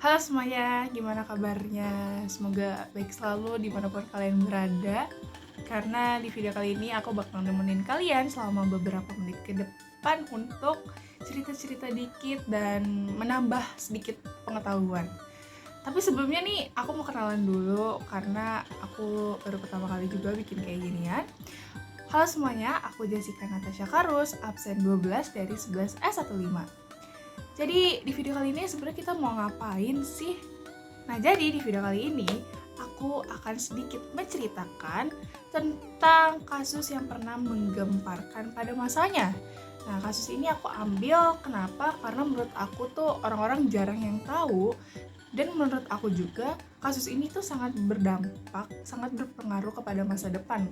Halo semuanya, gimana kabarnya? Semoga baik selalu dimanapun kalian berada. Karena di video kali ini aku bakal nemenin kalian selama beberapa menit ke depan untuk cerita-cerita dikit dan menambah sedikit pengetahuan. Tapi sebelumnya nih, aku mau kenalan dulu karena aku baru pertama kali juga bikin kayak ginian. Halo semuanya, aku Jessica Natasha Karus, absen 12 dari 11S15. Jadi di video kali ini sebenarnya kita mau ngapain sih? Nah, jadi di video kali ini aku akan sedikit menceritakan tentang kasus yang pernah menggemparkan pada masanya. Nah, kasus ini aku ambil kenapa? Karena menurut aku tuh orang-orang jarang yang tahu, dan menurut aku juga kasus ini tuh sangat berdampak, sangat berpengaruh kepada masa depan.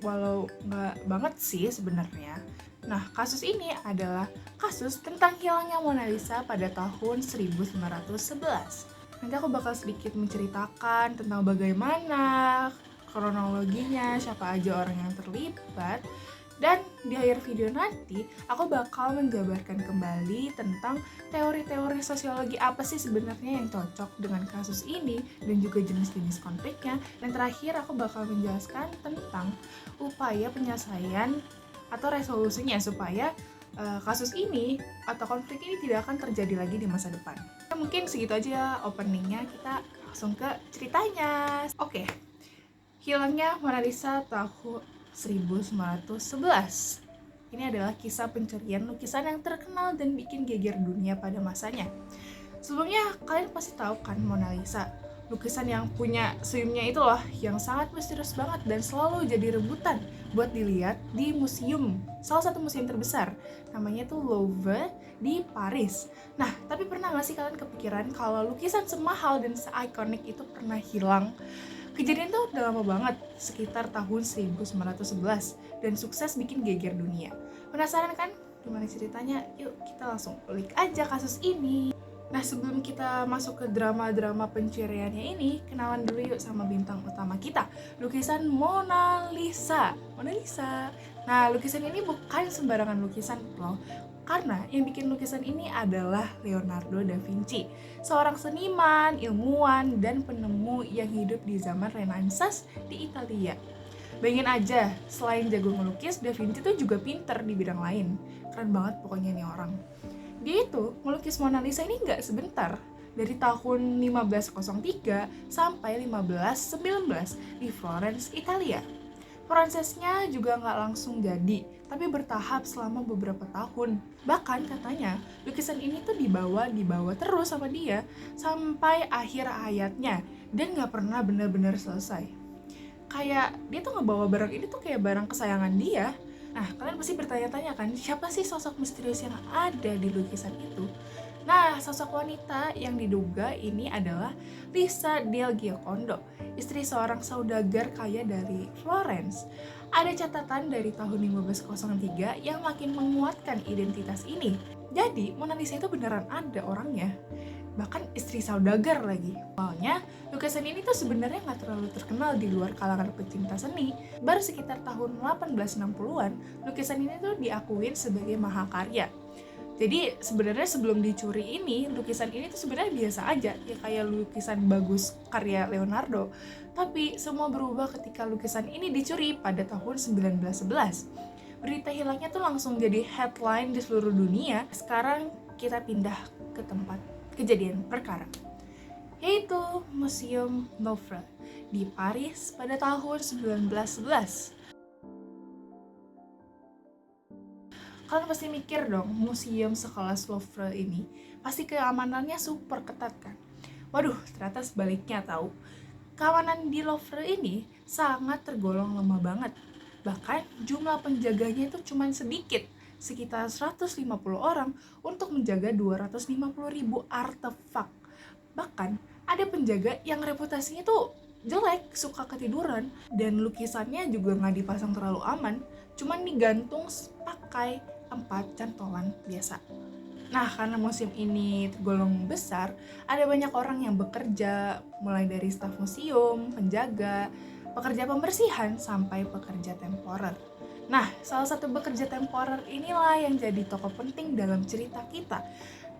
Walau nggak banget sih sebenarnya. Nah, kasus ini adalah kasus tentang hilangnya Mona Lisa pada tahun 1911. Nanti aku bakal sedikit menceritakan tentang bagaimana kronologinya, siapa aja orang yang terlibat, dan di akhir video nanti aku bakal menjabarkan kembali tentang teori-teori sosiologi apa sih sebenarnya yang cocok dengan kasus ini dan juga jenis-jenis konfliknya. Dan terakhir aku bakal menjelaskan tentang upaya penyelesaian atau resolusinya supaya kasus ini atau konflik ini tidak akan terjadi lagi di masa depan. Mungkin segitu aja openingnya, kita langsung ke ceritanya. Oke, hilangnya Mona Lisa tahun 1911. Ini adalah kisah pencurian lukisan yang terkenal dan bikin geger dunia pada masanya. Sebelumnya kalian pasti tahu kan Mona Lisa, lukisan yang punya senyumnya itu loh, yang sangat misterius banget dan selalu jadi rebutan buat dilihat di museum, salah satu museum terbesar, namanya tuh Louvre di Paris. Nah, tapi pernah gak sih kalian kepikiran kalau lukisan semahal dan se-ikonik itu pernah hilang? Kejadian tuh udah lama banget, sekitar tahun 1911, dan sukses bikin geger dunia. Penasaran kan gimana ceritanya? Yuk kita langsung ulik aja kasus ini. Nah, sebelum kita masuk ke drama-drama pencuriannya ini, kenalan dulu yuk sama bintang utama kita, lukisan Mona Lisa. Mona Lisa. Nah, lukisan ini bukan sembarangan lukisan loh, karena yang bikin lukisan ini adalah Leonardo da Vinci, seorang seniman, ilmuwan, dan penemu yang hidup di zaman Renaissance di Italia. Bayangin aja, selain jago ngelukis, Da Vinci tuh juga pinter di bidang lain. Keren banget pokoknya nih orang. Dia itu melukis Mona Lisa ini nggak sebentar, dari tahun 1503 sampai 1519 di Florence, Italia. Prosesnya juga nggak langsung jadi, tapi bertahap selama beberapa tahun. Bahkan katanya, lukisan ini tuh dibawa terus sama dia sampai akhir hayatnya dan nggak pernah benar-benar selesai. Kayak dia tuh ngebawa barang ini tuh kayak barang kesayangan dia. Nah, kalian pasti bertanya-tanya kan, siapa sih sosok misterius yang ada di lukisan itu? Nah, sosok wanita yang diduga ini adalah Lisa del Giocondo, istri seorang saudagar kaya dari Florence. Ada catatan dari tahun 1503 yang makin menguatkan identitas ini. Jadi, Mona Lisa itu beneran ada orangnya. Bahkan istri saudagar lagi. Awalnya, lukisan ini tuh sebenarnya nggak terlalu terkenal di luar kalangan pecinta seni. Baru sekitar tahun 1860-an, lukisan ini tuh diakuin sebagai mahakarya. Jadi sebenarnya sebelum dicuri ini, lukisan ini tuh sebenarnya biasa aja, ya kayak lukisan bagus karya Leonardo. Tapi semua berubah ketika lukisan ini dicuri pada tahun 1911. Berita hilangnya tuh langsung jadi headline di seluruh dunia. Sekarang kita pindah ke tempat kejadian perkara, yaitu Museum Louvre di Paris pada tahun 1911. Kalian pasti mikir dong, museum sekelas Louvre ini pasti keamanannya super ketat kan? Waduh, ternyata sebaliknya tahu. Keamanan di Louvre ini sangat tergolong lemah banget. Bahkan jumlah penjaganya itu cuma sedikit, sekitar 150 orang untuk menjaga 250.000 artefak. Bahkan ada penjaga yang reputasinya tuh jelek, suka ketiduran, dan lukisannya juga nggak dipasang terlalu aman, cuman digantung pakai tempat cantolan biasa. Nah, karena museum ini tergolong besar, ada banyak orang yang bekerja, mulai dari staf museum, penjaga, pekerja pembersihan, sampai pekerja temporer. Nah, salah satu pekerja temporer inilah yang jadi tokoh penting dalam cerita kita.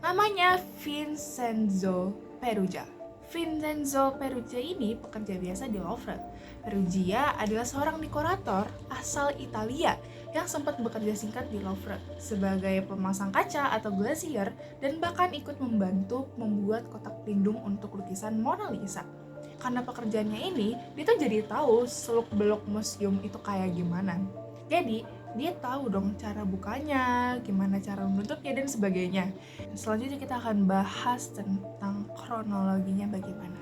Namanya Vincenzo Perugia. Vincenzo Perugia ini pekerja biasa di Louvre. Perugia adalah seorang dekorator asal Italia yang sempat bekerja singkat di Louvre sebagai pemasang kaca atau glazier dan bahkan ikut membantu membuat kotak pelindung untuk lukisan Mona Lisa. Karena pekerjaannya ini, dia tuh jadi tahu seluk-beluk museum itu kayak gimana. Jadi, dia tahu dong cara bukanya, gimana cara menutupnya, dan sebagainya. Selanjutnya kita akan bahas tentang kronologinya bagaimana.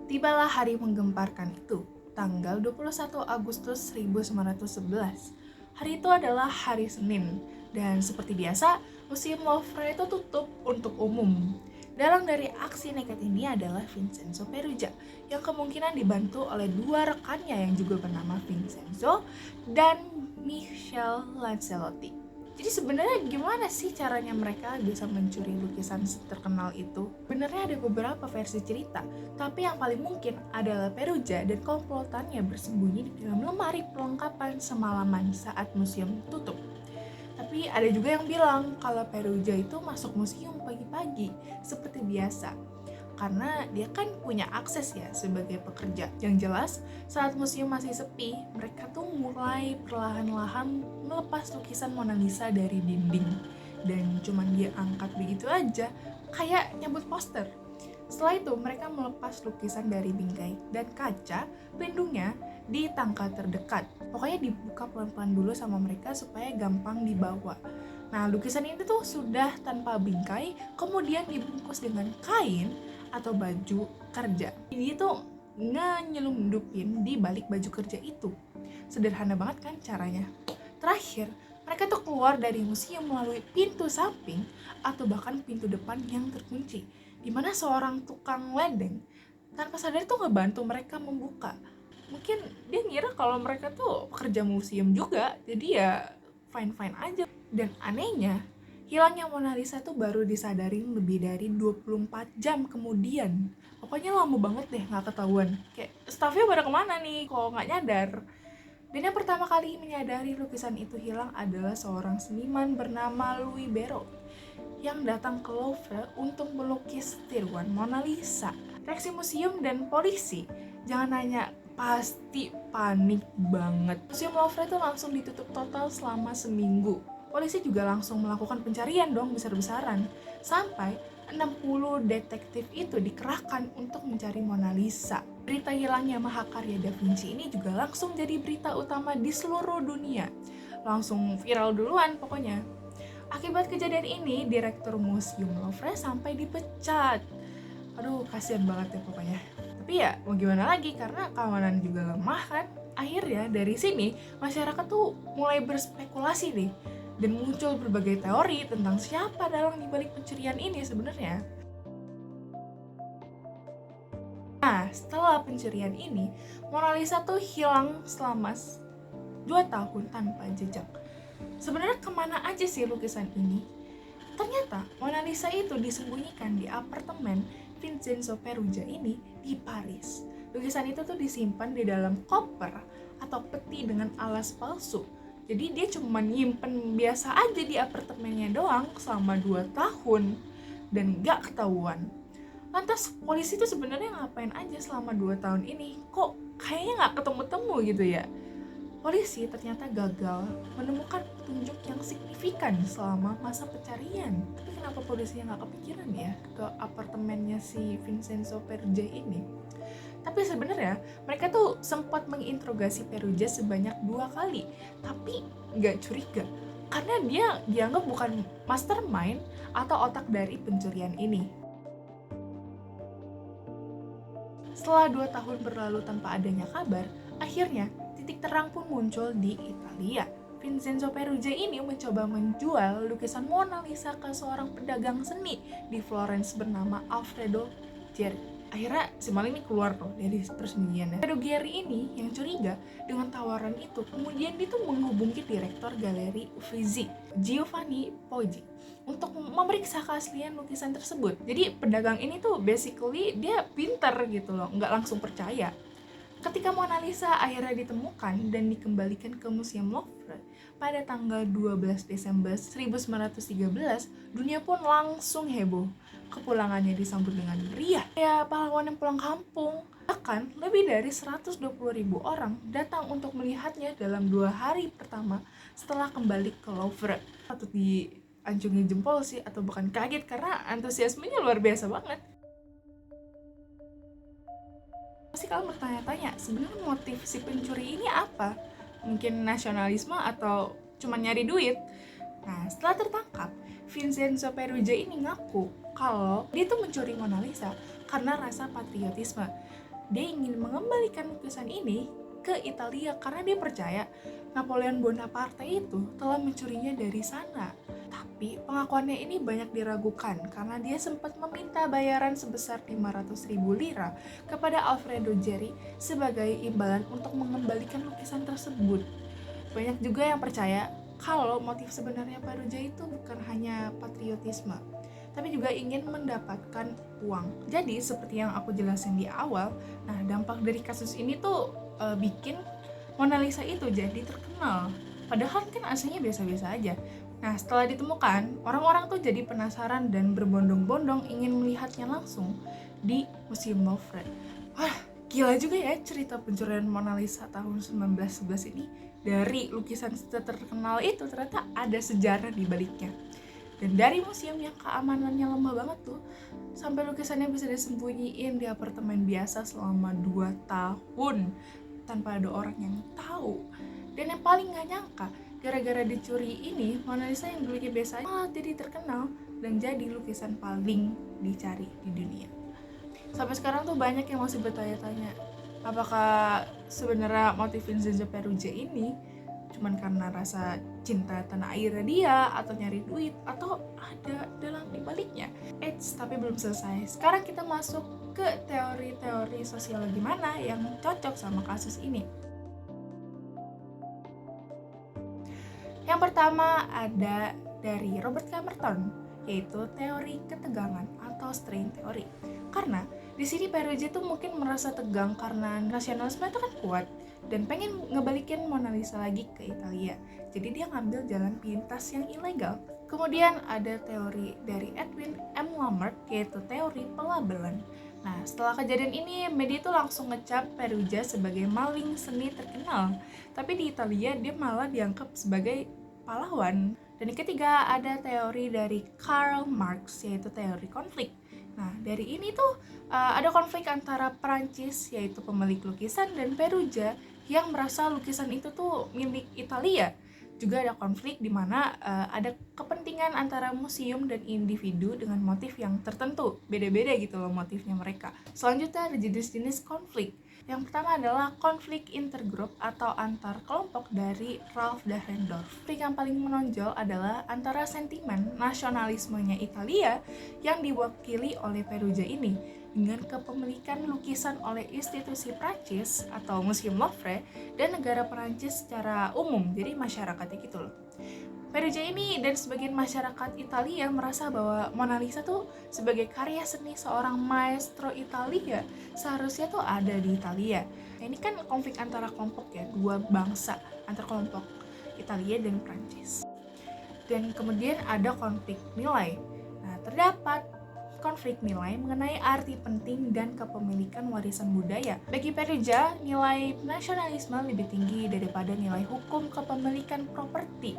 Tibalah hari menggemparkan itu, tanggal 21 Agustus 1911. Hari itu adalah hari Senin, dan seperti biasa, Museum Louvre itu tutup untuk umum. Dalang dari aksi nekat ini adalah Vincenzo Perugia, yang kemungkinan dibantu oleh dua rekannya yang juga bernama Vincenzo dan Michel Lancelotti. Jadi sebenarnya gimana sih caranya mereka bisa mencuri lukisan terkenal itu? Sebenarnya ada beberapa versi cerita, tapi yang paling mungkin adalah Perugia dan komplotannya bersembunyi di dalam lemari perlengkapan semalaman saat museum tutup. Tapi ada juga yang bilang kalau Perugia itu masuk museum pagi-pagi seperti biasa. Karena dia kan punya akses ya sebagai pekerja. Yang jelas saat museum masih sepi, mereka tuh mulai perlahan-lahan melepas lukisan Mona Lisa dari dinding. Dan cuman dia angkat begitu aja, kayak nyebut poster. Setelah itu mereka melepas lukisan dari bingkai dan kaca pelindungnya di tangga terdekat. Pokoknya dibuka pelan-pelan dulu sama mereka supaya gampang dibawa. Nah, lukisan ini tuh sudah tanpa bingkai, kemudian dibungkus dengan kain atau baju kerja. Ini tuh nyelundupin di balik baju kerja itu. Sederhana banget kan caranya. Terakhir, mereka tuh keluar dari museum melalui pintu samping atau bahkan pintu depan yang terkunci, di mana seorang tukang ledeng tanpa sadar tuh ngebantu mereka membuka. Mungkin dia ngira kalau mereka tuh pekerja museum juga, jadi ya fine-fine aja. Dan anehnya, hilangnya Mona Lisa tuh baru disadarin lebih dari 24 jam kemudian. Pokoknya lama banget deh gak ketahuan. Kayak staffnya pada kemana nih, kok gak nyadar. Dan yang pertama kali menyadari lukisan itu hilang adalah seorang seniman bernama Louis Barrault yang datang ke Louvre untuk melukis tiruan Mona Lisa. Reaksi museum dan polisi, jangan nanya, pasti panik banget. Museum Louvre itu langsung ditutup total selama seminggu. Polisi juga langsung melakukan pencarian dong besar-besaran. Sampai 60 detektif itu dikerahkan untuk mencari Mona Lisa. Berita hilangnya mahakarya Da Vinci ini juga langsung jadi berita utama di seluruh dunia. Langsung viral duluan pokoknya. Akibat kejadian ini, Direktur Museum Louvre sampai dipecat. Aduh, kasihan banget ya pokoknya. Tapi ya mau gimana lagi, karena keamanan juga lemah kan. Akhirnya dari sini masyarakat tuh mulai berspekulasi nih, dan muncul berbagai teori tentang siapa dalang dibalik pencurian ini sebenarnya. Nah, setelah pencurian ini, Mona Lisa tuh hilang selama 2 tahun tanpa jejak. Sebenarnya kemana aja sih lukisan ini? Ternyata Mona Lisa itu disembunyikan di apartemen Vincenzo Perugia ini di Paris. Lukisan itu tuh disimpan di dalam koper atau peti dengan alas palsu. Jadi dia cuma nyimpen biasa aja di apartemennya doang selama 2 tahun dan gak ketahuan. Lantas polisi tuh sebenarnya ngapain aja selama 2 tahun ini? Kok kayaknya gak ketemu-temu gitu ya? Polisi ternyata gagal menemukan petunjuk yang signifikan selama masa pencarian. Tapi kenapa polisinya nggak kepikiran ya ke apartemennya si Vincenzo Perugia ini? Tapi sebenarnya mereka tuh sempat menginterogasi Perugia sebanyak 2 kali, tapi nggak curiga karena dia dianggap bukan mastermind atau otak dari pencurian ini. Setelah 2 tahun berlalu tanpa adanya kabar, akhirnya titik terang pun muncul di Italia. Vincenzo Perugia ini mencoba menjual lukisan Mona Lisa ke seorang pedagang seni di Florence bernama Alfredo Ghieri. Akhirnya si maling ini keluar tuh dari persembunyiannya. Alfredo Ghieri ini yang curiga dengan tawaran itu, kemudian dia tuh menghubungi direktur galeri Uffizi, Giovanni Poggi, untuk memeriksa keaslian lukisan tersebut. Jadi pedagang ini tuh basically dia pinter gitu loh, nggak langsung percaya. Ketika Mona Lisa akhirnya ditemukan dan dikembalikan ke Museum Louvre, pada tanggal 12 Desember 1913, dunia pun langsung heboh. Kepulangannya disambut dengan meriah, ya pahlawan yang pulang kampung. Bahkan lebih dari 120.000 orang datang untuk melihatnya dalam 2 hari pertama setelah kembali ke Louvre. Patut diacungi jempol sih, atau bukan kaget, karena antusiasmenya luar biasa banget. Pasti kalian bertanya-tanya, sebenarnya motif si pencuri ini apa? Mungkin nasionalisme atau cuma nyari duit? Nah, setelah tertangkap, Vincenzo Peruggia ini ngaku kalau dia tuh mencuri Mona Lisa karena rasa patriotisme. Dia ingin mengembalikan lukisan ini ke Italia karena dia percaya Napoleon Bonaparte itu telah mencurinya dari sana. Tapi pengakuannya ini banyak diragukan karena dia sempat meminta bayaran sebesar 500.000 lira kepada Alfredo Geri sebagai imbalan untuk mengembalikan lukisan tersebut. Banyak juga yang percaya kalau motif sebenarnya Peruggia itu bukan hanya patriotisme, tapi juga ingin mendapatkan uang. Jadi seperti yang aku jelasin di awal, nah dampak dari kasus ini tuh bikin Mona Lisa itu jadi terkenal. Padahal kan aslinya biasa-biasa aja. Nah setelah ditemukan, orang-orang tuh jadi penasaran dan berbondong-bondong ingin melihatnya langsung di Museum Louvre. Wah, gila juga ya cerita pencurian Mona Lisa tahun 1911 ini. Dari lukisan terkenal itu ternyata ada sejarah di baliknya. Dan dari museum yang keamanannya lemah banget tuh, sampai lukisannya bisa disembunyiin di apartemen biasa selama 2 tahun tanpa ada orang yang tahu. Dan yang paling gak nyangka, gara-gara dicuri ini, Mona Lisa yang dulunya biasa malah jadi terkenal dan jadi lukisan paling dicari di dunia. Sampai sekarang tuh banyak yang masih bertanya-tanya, apakah sebenarnya motif Vincenzo Peruggia ini cuman karena rasa cinta tanah airnya dia, atau nyari duit, atau ada dalam dibaliknya. Tapi belum selesai. Sekarang kita masuk ke teori-teori sosiologi mana yang cocok sama kasus ini. Yang pertama ada dari Robert Camerton, yaitu teori ketegangan atau strain theory. Karena di sini Peruggia tuh mungkin merasa tegang karena nasionalisme itu kan kuat dan pengen ngebalikin Mona Lisa lagi ke Italia. Jadi dia ngambil jalan pintas yang ilegal. Kemudian ada teori dari Edwin M. Lammert, yaitu teori pelabelan. Nah, setelah kejadian ini, media itu langsung ngecap Peruggia sebagai maling seni terkenal. Tapi di Italia dia malah dianggap sebagai pahlawan. Dan yang ketiga ada teori dari Karl Marx, yaitu teori konflik. Nah, dari ini tuh ada konflik antara Prancis, yaitu pemilik lukisan, dan Peruggia yang merasa lukisan itu tuh milik Italia. Juga ada konflik di mana ada kepentingan antara museum dan individu dengan motif yang tertentu. Beda-beda gitu loh motifnya mereka. Selanjutnya ada jenis-jenis konflik. Yang pertama adalah konflik intergroup atau antar kelompok dari Ralph Dahrendorf. Konflik yang paling menonjol adalah antara sentimen nasionalismenya Italia yang diwakili oleh Peruggia ini dengan kepemilikan lukisan oleh institusi Prancis atau Museum Louvre dan negara Prancis secara umum, jadi masyarakatnya gitu loh. Peruggia ini dan sebagian masyarakat Italia merasa bahwa Mona Lisa tuh sebagai karya seni seorang maestro Italia seharusnya tuh ada di Italia. Nah, ini kan konflik antara kelompok ya, dua bangsa antar kelompok Italia dan Prancis. Dan kemudian ada konflik nilai. Nah, terdapat konflik nilai mengenai arti penting dan kepemilikan warisan budaya. Bagi Peruggia, nilai nasionalisme lebih tinggi daripada nilai hukum kepemilikan properti.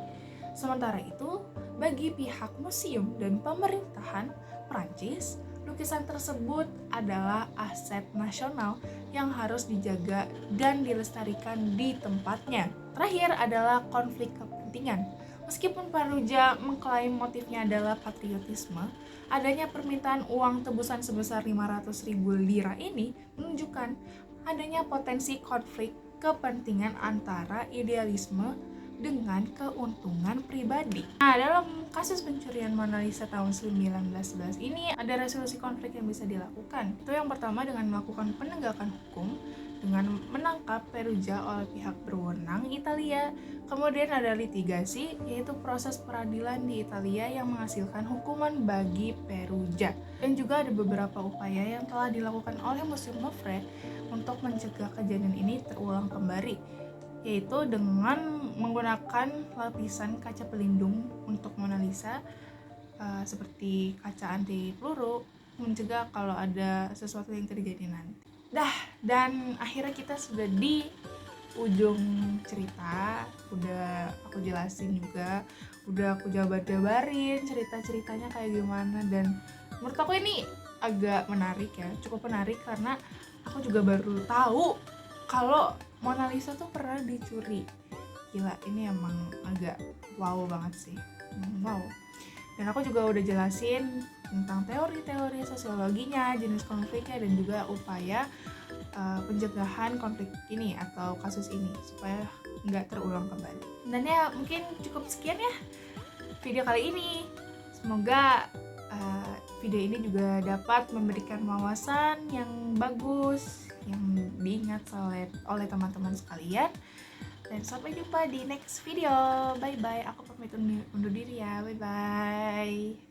Sementara itu, bagi pihak museum dan pemerintahan Prancis, lukisan tersebut adalah aset nasional yang harus dijaga dan dilestarikan di tempatnya. Terakhir adalah konflik kepentingan. Meskipun Peruggia mengklaim motifnya adalah patriotisme, adanya permintaan uang tebusan sebesar 500.000 lira ini menunjukkan adanya potensi konflik kepentingan antara idealisme dengan keuntungan pribadi. Nah, dalam kasus pencurian Mona Lisa tahun 1911 ini ada resolusi konflik yang bisa dilakukan. Itu yang pertama dengan melakukan penegakan hukum dengan menangkap Peruggia oleh pihak berwenang Italia. Kemudian ada litigasi, yaitu proses peradilan di Italia yang menghasilkan hukuman bagi Peruggia. Dan juga ada beberapa upaya yang telah dilakukan oleh Museum Louvre untuk mencegah kejadian ini terulang kembali. yaitu dengan menggunakan lapisan kaca pelindung untuk Mona Lisa, seperti kaca anti peluru, mencegah kalau ada sesuatu yang terjadi nanti. Dan akhirnya kita sudah di ujung cerita. Udah aku jelasin juga, udah aku jabarin cerita-ceritanya kayak gimana, dan menurut aku ini agak menarik ya, cukup menarik karena aku juga baru tahu kalau Mona Lisa tuh pernah dicuri. Gila, ini emang agak wow banget sih. Wow. Dan aku juga udah jelasin tentang teori-teori sosiologinya, jenis konfliknya, dan juga upaya pencegahan konflik ini atau kasus ini supaya nggak terulang kembali. Dan ya mungkin cukup sekian ya video kali ini. Semoga video ini juga dapat memberikan wawasan yang bagus, yang diingat oleh teman-teman sekalian. Dan sampai jumpa di next video. Bye bye. Aku pamit undur diri ya. Bye bye.